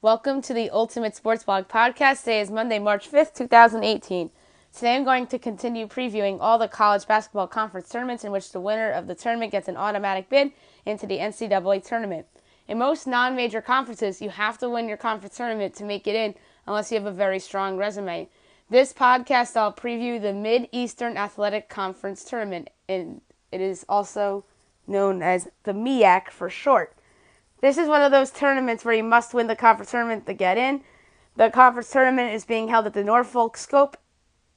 Welcome to the Ultimate Sports Blog Podcast. Today is Monday, March 5th, 2018. Today I'm going to continue previewing all the college basketball conference tournaments in which the winner of the tournament gets an automatic bid into the NCAA tournament. In most non-major conferences, you have to win your conference tournament to make it in unless you have a very strong resume. This podcast, I'll preview the Mid-Eastern Athletic Conference Tournament, and it is also known as the MEAC for short. This is one of those tournaments where you must win the conference tournament to get in. The conference tournament is being held at the Norfolk Scope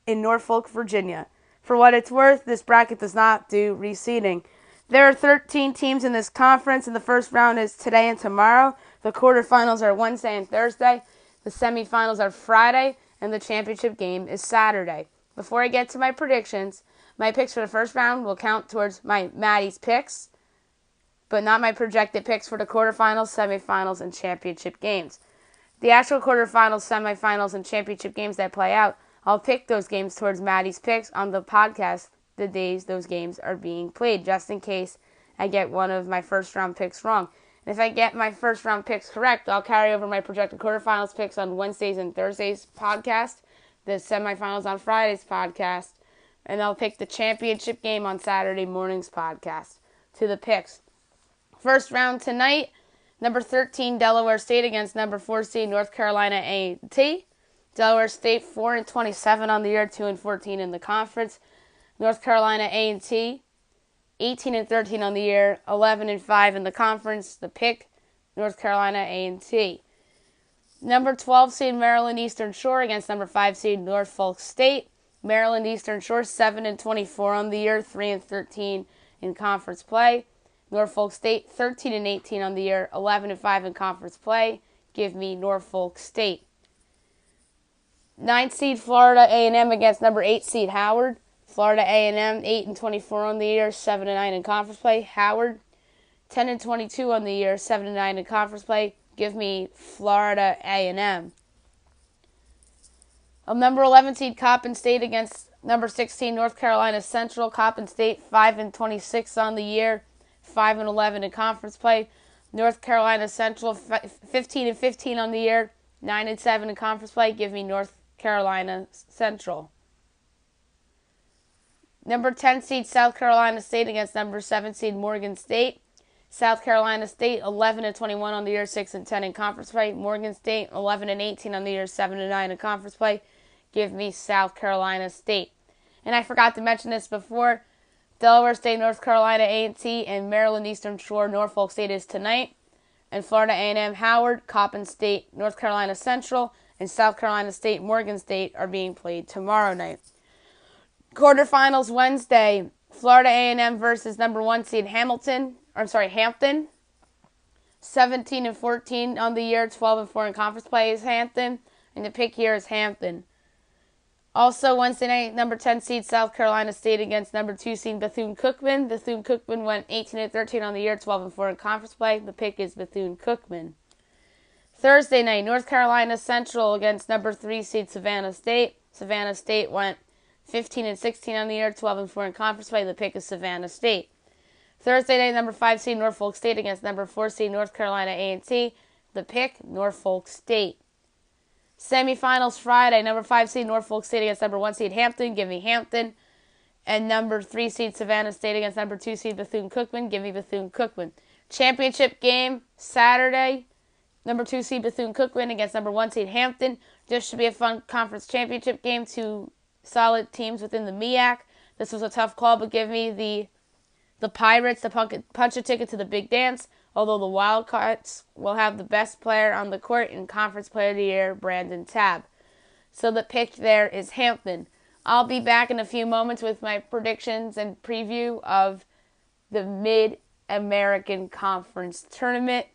in Norfolk, Virginia. For what it's worth, this bracket does not do reseeding. There are 13 teams in this conference, and the first round is today and tomorrow. The quarterfinals are Wednesday and Thursday. The semifinals are Friday, and the championship game is Saturday. Before I get to my predictions, my picks for the first round will count towards my Maddie's picks, but not my projected picks for the quarterfinals, semifinals, and championship games. The actual quarterfinals, semifinals, and championship games that play out, I'll pick those games towards Maddie's picks on the podcast the days those games are being played, just in case I get one of my first-round picks wrong. And if I get my first-round picks correct, I'll carry over my projected quarterfinals picks on Wednesdays and Thursdays podcast, the semifinals on Friday's podcast, and I'll pick the championship game on Saturday morning's podcast to the picks. First round tonight, number 13 Delaware State against number 4 seed North Carolina A&T. Delaware State 4-27 on the year, 2-14 in the conference. North Carolina A&T 18-13 on the year, 11-5 in the conference. The pick, North Carolina A&T. Number 12 seed Maryland Eastern Shore against number 5 seed Norfolk State. Maryland Eastern Shore 7-24 on the year, 3-13 in conference play. Norfolk State 13-18 on the year, 11-5 in conference play. Give me Norfolk State. 9 seed Florida A&M against number 8 seed Howard. Florida A&M 8-24 on the year, 7-9 in conference play. Howard 10-22 on the year, 7-9 in conference play. Give me Florida A&M. Number 11 seed Coppin State against number 16 North Carolina Central. Coppin State 5-26 on the year, 5-11 in conference play. North Carolina Central 15-15 on the year, 9-7 in conference play. Give me North Carolina Central. Number 10 seed South Carolina State against number 7 seed Morgan State. South Carolina State 11-21 on the year, 6-10 in conference play. Morgan State 11-18 on the year, 7-9 in conference play. Give me South Carolina State. And I forgot to mention this before. Delaware State, North Carolina A&T, and Maryland Eastern Shore, Norfolk State is tonight. And Florida A&M, Howard, Coppin State, North Carolina Central, and South Carolina State, Morgan State are being played tomorrow night. Quarterfinals Wednesday, Florida A&M versus number 1 seed Hampton. 17-14 on the year, 12-4 in conference play is Hampton, and the pick here is Hampton. Also, Wednesday night, number 10 seed South Carolina State against number 2 seed Bethune-Cookman. Bethune-Cookman went 18-13 on the year, 12-4 in conference play. The pick is Bethune-Cookman. Thursday night, North Carolina Central against number 3 seed Savannah State. Savannah State went 15-16 on the year, 12-4 in conference play. The pick is Savannah State. Thursday night, number 5 seed Norfolk State against number 4 seed North Carolina A&T. The pick, Norfolk State. Semifinals Friday, number 5 seed Norfolk State against number 1 seed Hampton. Give me Hampton. And number 3 seed Savannah State against number 2 seed Bethune-Cookman. Give me Bethune-Cookman. Championship game Saturday, number 2 seed Bethune-Cookman against number 1 seed Hampton. This should be a fun conference championship game. 2 solid teams within the MEAC. This was a tough call, but give me the Pirates to punch a ticket to the big dance, although the Wildcats will have the best player on the court in Conference Player of the Year, Brandon Tabb. So the pick there is Hampton. I'll be back in a few moments with my predictions and preview of the Mid-American Conference Tournament.